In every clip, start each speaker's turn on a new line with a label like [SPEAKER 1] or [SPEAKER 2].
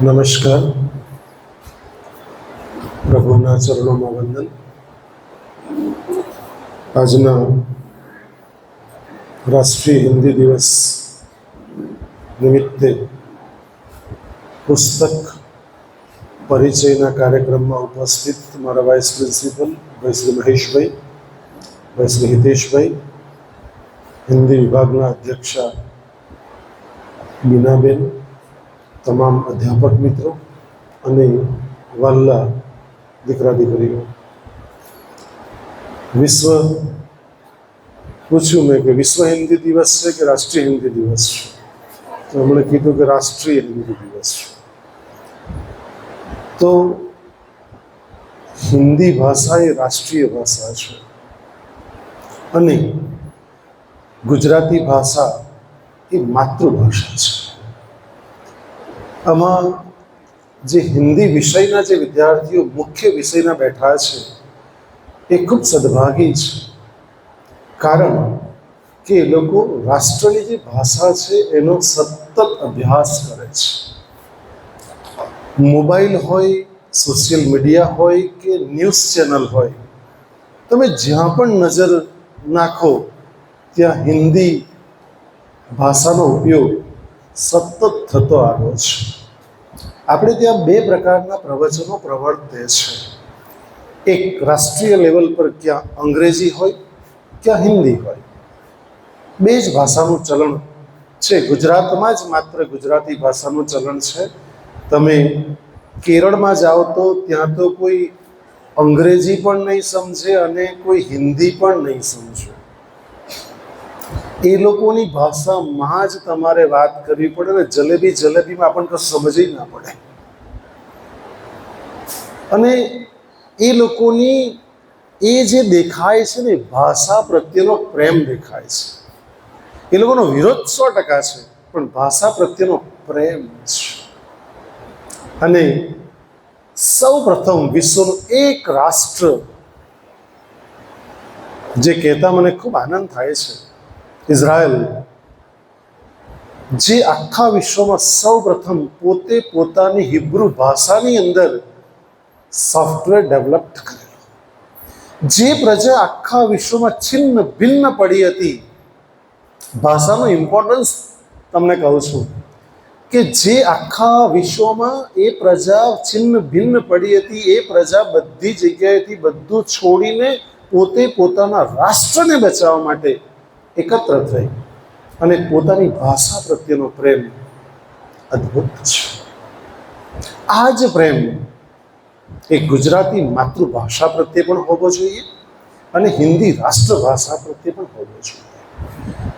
[SPEAKER 1] નમસ્કાર. પ્રભુના ચરણોમાં વંદન. આજના રાષ્ટ્રીય હિન્દી દિવસ નિમિત્તે પુસ્તક પરિચયના કાર્યક્રમમાં ઉપસ્થિત મારા વાઇસ પ્રિન્સિપલ ભાઈ શ્રી મહેશભાઈ, ભાઈ શ્રી હિતેશભાઈ, હિન્દી વિભાગના અધ્યક્ષા બીનાબેન, તમામ અધ્યાપક મિત્રો અને વાલ્લા દીકરા દીકરીઓ. પૂછ્યું મેં કે વિશ્વ હિન્દી દિવસ છે કે રાષ્ટ્રીય હિન્દી દિવસ છે? તો એમણે કીધું કે રાષ્ટ્રીય હિન્દી દિવસ છે. તો હિન્દી ભાષા એ રાષ્ટ્રીય ભાષા છે અને ગુજરાતી ભાષા એ માતૃભાષા છે. આમાં જે હિન્દી વિષયના જે વિદ્યાર્થીઓ મુખ્ય વિષયના બેઠા છે એ ખૂબ સદભાગી છે, કારણ કે એ લોકો રાષ્ટ્રની જે ભાષા છે એનો સતત અભ્યાસ કરે છે. મોબાઈલ હોય, સોશિયલ મીડિયા હોય કે ન્યૂઝ ચેનલ હોય, તમે જ્યાં પણ નજર નાખો ત્યાં હિન્દી ભાષાનો ઉપયોગ સતત થતો આવ્યો છે. આપણે ત્યાં બે પ્રકારના પ્રવચનો પ્રવર્તે છે. એક રાષ્ટ્રીય લેવલ પર ક્યાં અંગ્રેજી હોય, ક્યાં હિન્દી હોય. બે જ ભાષાનું ચલણ છે. ગુજરાતમાં જ માત્ર ગુજરાતી ભાષાનું ચલણ છે. તમે કેરળમાં જાઓ તો ત્યાં તો કોઈ અંગ્રેજી પણ નહીં સમજે અને કોઈ હિન્દી પણ નહીં સમજે. એ લોકોની ભાષામાં જ તમારે વાત કરવી પડે ને જલેબીમાં આપણને કશું સમજ ના પડે. અને એ લોકોની એ જે દેખાય છે ને ભાષા પ્રત્યેનો પ્રેમ દેખાય છે. એ લોકોનો વિરોધ 100% છે, પણ ભાષા પ્રત્યેનો પ્રેમ છે. અને સૌ પ્રથમ વિશ્વનું એક રાષ્ટ્ર જે કહેતા મને ખૂબ આનંદ થાય છે, ઇઝરાયલ, જે આખા વિશ્વમાં સૌ પ્રથમ પોતે પોતાની હિબ્રુ ભાષાની અંદર સોફ્ટવેર ડેવલપ કરેલો, જે પ્રજા આખા વિશ્વમાં છિન્ન ભિન્ન પડી હતી. ભાષાનું ઇમ્પોર્ટન્સ તમને કહું છું કે જે આખા વિશ્વમાં એ પ્રજા છિન્ન ભિન્ન પડી હતી, એ પ્રજા બધી જગ્યાએથી બધું છોડીને પોતે પોતાના રાષ્ટ્રને બચાવવા માટે એકત્ર થઈ અને પોતાની ભાષા પ્રત્યેનો પ્રેમ અદ્ભુત છે. આ જ પ્રેમ એ ગુજરાતી માતૃભાષા પ્રત્યે પણ હોવો જોઈએ અને હિન્દી રાષ્ટ્રભાષા પ્રત્યે પણ હોવો જોઈએ.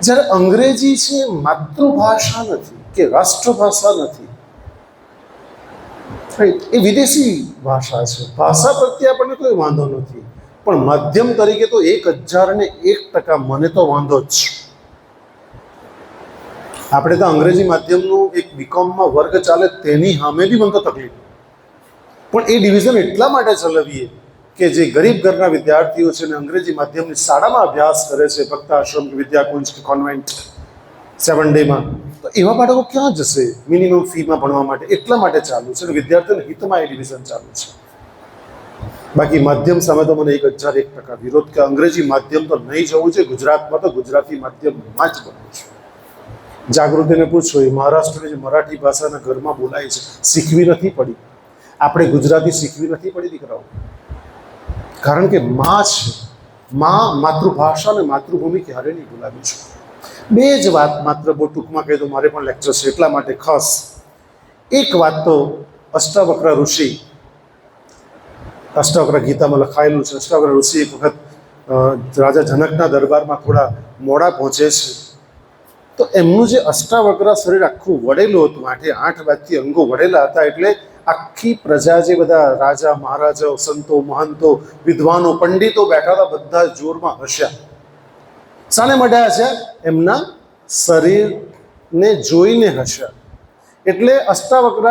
[SPEAKER 1] જ્યારે અંગ્રેજી છે માતૃભાષા નથી કે રાષ્ટ્રભાષા નથી, એ વિદેશી ભાષા છે. ભાષા પ્રત્યે આપણને કોઈ વાંધો નથી, પણ માધ્યમ તરીકે તો 1001% મને તો વાંધો જ છે. આપણે તો અંગ્રેજી માધ્યમનું એક બીકોમમાં વર્ગ ચાલે તેની સામે બી મને તો તકલીફ, પણ એ ડિવિઝન એટલા માટે ચલાવીએ કે જે ગરીબ ઘરના વિદ્યાર્થીઓ છે ને અંગ્રેજી માધ્યમની શાળામાં અભ્યાસ કરે છે, ભક્ત આશ્રમ કે વિદ્યાકુંજ કે કોન્વેન્ટ 7 ડેમાં, તો એવા બાળકો ક્યાં જશે મિનિમમ ફીમાં ભણવા માટે? એટલા માટે ચાલુ છે અને વિદ્યાર્થીઓના હિતમાં એ ડિવિઝન ચાલુ છે. બાકી માધ્યમ સામે તો મને 1001% વિરોધ કે અંગ્રેજી માધ્યમ તો નહીં જવું છે. ગુજરાતમાં તો ગુજરાતી માધ્યમમાં જ બનવું છે. જાગૃતિને પૂછો, એ મહારાષ્ટ્રની જે મરાઠી ભાષાના ઘરમાં બોલાય છે, શીખવી નથી પડી. આપણે ગુજરાતી શીખવી નથી પડી દીકરાઓ, કારણ કે માં છે. માં માતૃભાષા અને માતૃભૂમિ ક્યારે નહીં ભૂલાવી છે. બે જ વાત માત્ર બહુ ટૂંકમાં કહી દો, મારે પણ લેક્ચર છે એટલા માટે ખાસ. એક વાત તો અષ્ટાવક્ર ઋષિ, અષ્ટાવક્ર ગીતામાં લખાયેલું છે. અષ્ટાવક્ર ઋષિ એક વખત રાજા જનકના દરબારમાં થોડા મોડા પહોંચે છે, તો એમનું જે અષ્ટાવક્ર શરીર આખું વળેલું હતું, 8 બાજુથી અંગો વળેલા હતા, એટલે આખી પ્રજા, જે બધા રાજા મહારાજાઓ, સંતો મહંતો, વિદ્વાનો, પંડિતો બેઠા હતા, બધા જોરમાં હસ્યા. શાને માટે હસ્યા? એમના શરીરને જોઈને હસ્યા. એટલે અષ્ટાવક્ર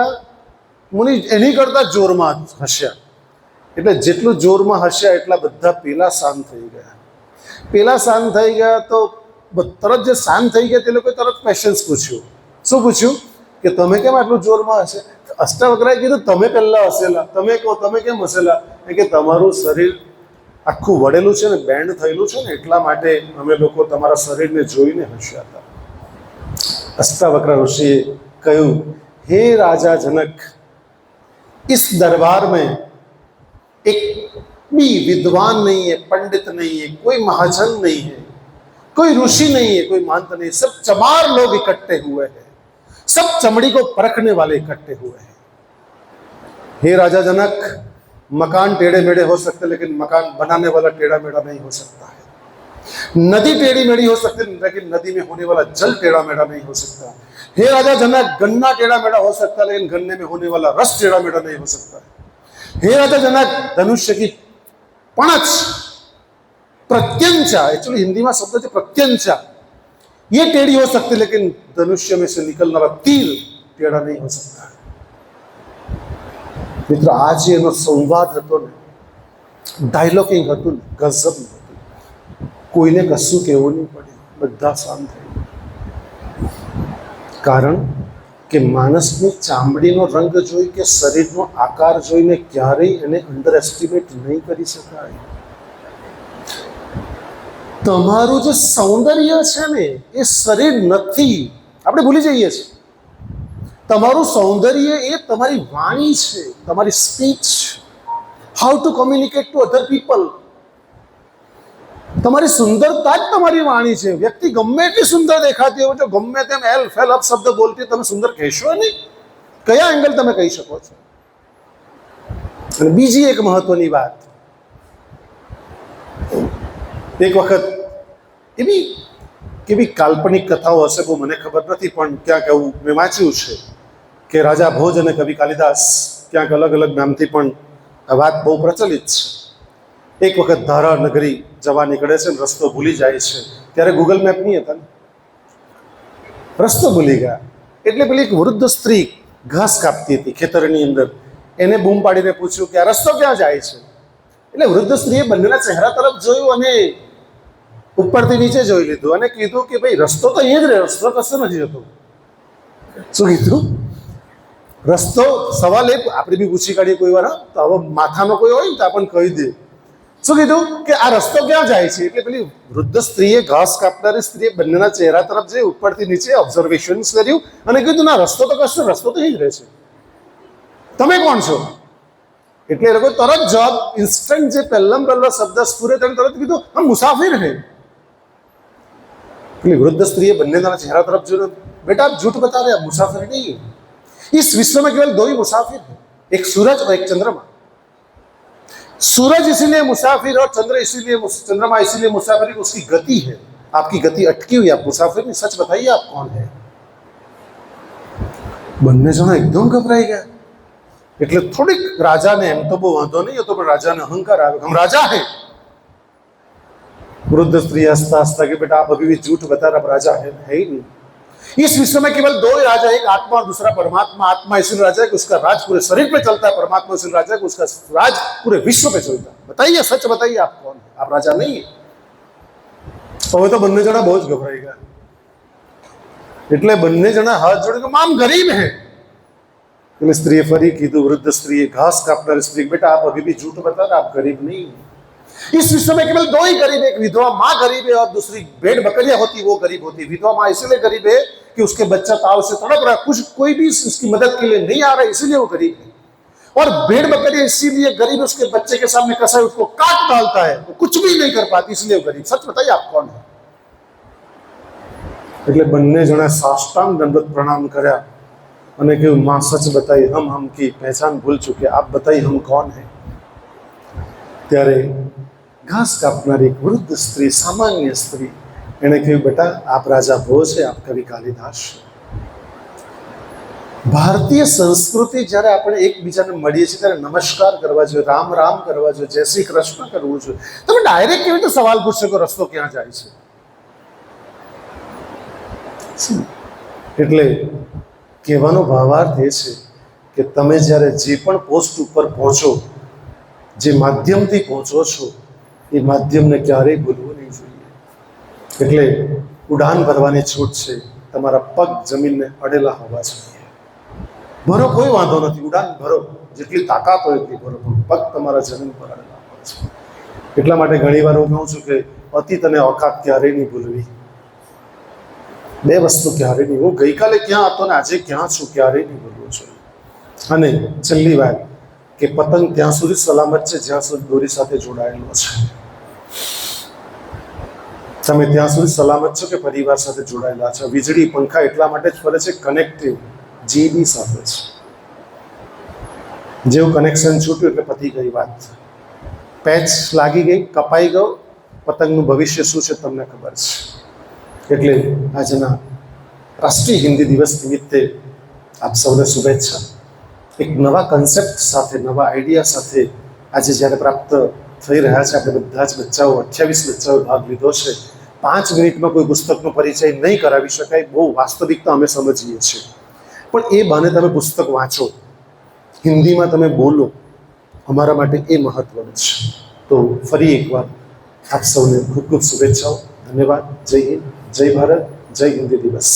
[SPEAKER 1] મુનિ એની કરતા જોરમાં હસ્યા. એટલે જેટલું જોરમાં હસ્યા એટલા બધા પેલા શાંત થઈ ગયા. પેલા શાંત થઈ ગયા તો તરત જે શાંત થઈ ગયા તે લોકોએ તરત ક્વેશ્ચન્સ પૂછ્યું. શું પૂછ્યું? કે તમે કેમ આટલું જોરમાં હશે? અષ્ટાવક્રાએ કીધું તમે પહેલા હસેલા, તમે કહો તમે કેમ હસેલા? કે તમારું શરીર આખું વળેલું છે ને, બેન્ડ થયેલું છે ને, એટલા માટે અમે લોકો તમારા શરીરને જોઈને હસ્યા હતા. अष्टावक्र ऋषि कहूँ, हे राजा जनक, इस दरबार में एक भी विद्वान नहीं है, पंडित नहीं है, कोई महाजन नहीं है, कोई ऋषि नहीं है, कोई महंत नहीं, सब चमार लोग इकट्ठे हुए हैं, सब चमड़ी को परखने वाले इकट्ठे हुए हैं. हे राजा जनक, मकान टेढ़े मेढ़े हो सकते लेकिन मकान बनाने वाला टेढ़ा मेढ़ा नहीं हो सकता है. नदी टेढ़ी मेढ़ी हो सकती लेकिन नदी में होने वाला जल टेढ़ा मेढ़ा नहीं हो सकता. हे राजा जनक, गन्ना टेढ़ा मेढ़ा हो सकता है लेकिन गन्ने में होने वाला रस टेढ़ा मेढ़ा नहीं हो सकता. हे राजा जनक, धनुष्य की पणच, प्रत्यंचा, एक्चुअली हिंदी में शब्द है प्रत्यंचा, ये टेढ़ी हो सकती लेकिन धनुष्य में से निकलने वाला तीर टेढ़ा नहीं हो सकता. मित्रों, आज एनो संवाद हतो ने, डायलॉगिंग हतुं ने, गजब हतुं. કોઈને કશું કહેવું નહીં પડે, બધા શાંત થઈ. કારણ કે માણસની ચામડીનો રંગ જોઈ કે શરીરનો આકાર જોઈને ક્યારેય એને અંડર એસ્ટિમેટ નહીં કરી શકાય. તમારું જે સૌંદર્ય છે ને એ શરીર નથી, આપણે ભૂલી જઈએ છીએ. તમારું સૌંદર્ય એ તમારી વાણી છે, તમારી speech, how to communicate to other people. તમારી સુંદરતા જ તમારી વાણી છે. વ્યક્તિ ગમે એટલી સુંદર દેખાતી હોય, જો ગમે તેમ એલ ફેલ અપ શબ્દ બોલતી, તમે સુંદર કહેશો નહીં. કયા એંગલ તમે કહી શકો છો? અને બીજી એક મહત્વની વાત, એક વખત એવી કેવી કાલ્પનિક કથાઓ હશે, બહુ મને ખબર નથી, પણ ક્યાંક એવું મેં વાંચ્યું છે કે રાજા ભોજ અને કવિ કાલિદાસ ક્યાંક અલગ અલગ નામથી પણ આ વાત બહુ પ્રચલિત છે. એક વખત ધારા નગરી જવા નીકળે છે ને રસ્તો ભૂલી જાય છે. ત્યારે ગૂગલ મેપ નહીં હતા ને, રસ્તો ભૂલી ગયા. એટલે પેલી એક વૃદ્ધ સ્ત્રી ઘાસ કાપતી હતી ખેતરની અંદર. એને બૂમ પાડીને પૂછ્યું કે આ રસ્તો ક્યાં જાય છે? એટલે વૃદ્ધ સ્ત્રીએ બંનેના ચહેરા તરફ જોયું અને ઉપરથી નીચે જોઈ લીધું અને કીધું કે ભાઈ રસ્તો તો અહીંયા જ રહે, રસ્તો કશો નથી જતો. શું કીધું? રસ્તો, સવાલ એ આપણે બી પૂછી કાઢીએ કોઈ વાર, તો હવે માથાનો કોઈ હોય ને તો આપણને કહી દે. શું કીધું કે આ રસ્તો ક્યાં જાય છે? એટલે પેલી વૃદ્ધ સ્ત્રીએ, ઘાસ કાપનારી સ્ત્રીએ બંનેના ચહેરા તરફ જઈ ઉપરથી નીચે ઓબ્ઝર્વેશન કર્યું અને કીધું ના, રસ્તો તો કશો, રસ્તો તો અહીં જ રહે છે. તમે કોણ છો? એટલે એ લોકો તરત જવાબ, ઇન્સ્ટન્ટ જે પહેલા શબ્દ સ્ફુરે તેને તરત કીધું હમ મુસાફિર હૈ. પેલી વૃદ્ધ સ્ત્રીએ બંનેના ચહેરા તરફ જોયું, बेटा आप झूठ बता रहे, आप मुसाफिर नहीं है. इस विश्व में केवल दो ही मुसाफिर हैं, एक सूरज और एक चंद्रमा. सूरज इसीलिए मुसाफिर और चंद्र इसीलिए, चंद्रमा इसीलिए मुसाफिर, उसकी गति है. आपकी गति अटकी हुई, आप मुसाफिर नहीं. सच बताइए आप कौन है? બંને જણા એકદમ ગભરાઈ ગયા. એટલે થોડીક રાજાને, એમ તો બહુ વાંધો નહીં હતો, પણ રાજાને અહંકાર આવ્યો, હમ राजा है. वृद्ध स्त्री हंसता हंसता कि बेटा आप अभी भी झूठ बता रहे, आप राजा है ही नहीं. इस विश्व में केवल दो ही राजा, एक आत्मा और दूसरा परमात्मा. आत्मा इसलिए राजा है कि उसका राज पूरे शरीर पे चलता है, परमात्मा इसलिए राजा है कि उसका राज पूरे विश्व पे चलता है. बताइए, सच बताइए आप कौन है? आप राजा नहीं है. હવે તો બંને જણા બહુ જ ગભરાઈ ગયા. એટલે બંને જણા હાથ જોડે કે આમ ગરીબ હે. એટલે સ્ત્રીએ ફરી કીધું, વૃદ્ધ સ્ત્રીએ, ઘાસ કાપનારી સ્ત્રી, બેટા आप अभी भी झूठ बता रहे, आप गरीब नहीं है. इस विश्व में केवल दो ही गरीब, एक विधवा माँ गरीब है और दूसरी भेड़ बकरियां होती वो गरीब होती. विधवा माँ इसलिए गरीब है कि उसके बच्चा ताव से तड़प रहा है, कुछ कोई भी उसकी मदद के लिए नहीं आ रहा है, इसलिए वो गरीब है. और भेड़ बकरियां इसीलिए गरीब, उसके बच्चे के सामने कसाई उसको काट डालता है, वो कुछ भी नहीं कर पाती, इसलिए वो गरीब. सच बताइए आप कौन है? એટલે બંને જણા સાષ્ટાંગ દંડવત પ્રણામ કર્યા અને કહ્યું, माँ सच बताइए, हम की पहचान भूल चुके, आप बताइए हम कौन है? ત્યારે ઘાસ કાપનારી એક વૃદ્ધ સ્ત્રી, સામાન્ય સ્ત્રી, એણે કહ્યું, બેટા આપ રાજા ભોજ છે, આપ કવિ કાલિદાસ. ભારતીય સંસ્કૃતિ જ્યારે આપણે એકબીજાને મળીએ છીએ ત્યારે નમસ્કાર કરવા જોઈએ, રામ રામ કરવા જોઈએ, જય શ્રી કૃષ્ણ કરવું જોઈએ. તમે ડાયરેક્ટ કેવી રીતે સવાલ પૂછશો કે રસ્તો ક્યાં જાય છે? એટલે કહેવાનો ભાવાર્થ એ છે કે તમે જ્યારે જે પણ પોસ્ટ ઉપર પહોંચો, જે માધ્યમથી પહોંચો છો, એ માધ્યમને ક્યારેય ભૂલવું નહીં જોઈએ. એટલે ઉડાન ભરવાની છૂટ છે, તમારા પગ જમીનને અડેલા હોવા જોઈએ. ભરો, કોઈ વાંધો નથી, ઉડાન ભરો, જેટલી તાકાત હોય એટલી ભરો, પણ પગ તમારા જમીન પર આવેલા હોય છે. એટલા માટે ઘણી વાર હું કહું છું કે અતીત અને ઓકાત ક્યારેય નહીં ભૂલવી. બે વસ્તુ ક્યારેય નહીં. હું ગઈકાલે ક્યાં હતો ને આજે ક્યાં છું ક્યારેય નહીં ભૂલવું જોઈએ. અને છેલ્લી વાત કે પતંગ ત્યાં સુધી સલામત છે જ્યાં સુધી દોરી સાથે જોડાયેલો છે. તમે ત્યાં સુધી સલામત છો કે પરિવાર સાથે જોડાયેલા છો. વીજળી પંખા એટલા માટે જ ફરે છે કનેક્ટિવ, જીબી સાથે છે. જેવું કનેક્શન છૂટ્યું એટલે પતી ગઈ વાત. પેચ લાગી ગઈ, કપાઈ ગયો, પતંગનું ભવિષ્ય શું છે તમને ખબર છે. એટલે આજના રાષ્ટ્રીય હિન્દી દિવસ નિમિત્તે આપ સૌને શુભેચ્છા. એક નવા કન્સેપ્ટ સાથે, નવા આઈડિયા સાથે આજે જ્યારે પ્રાપ્ત થઈ રહ્યા છે. આપણે બધા જ બચ્ચાઓ, 28 બચ્ચાઓએ ભાગ લીધો છે. 5 મિનિટમાં કોઈ પુસ્તકનો પરિચય નહીં કરાવી શકાય, બહુ વાસ્તવિકતા અમે સમજીએ છીએ. પણ એ બહાને તમે પુસ્તક વાંચો, હિન્દીમાં તમે બોલો, અમારા માટે એ મહત્વનું છે. તો ફરી એકવાર આપ સૌને ખૂબ ખૂબ શુભેચ્છાઓ. ધન્યવાદ. જય હિન્દ, જય ભારત, જય હિન્દી દિવસ.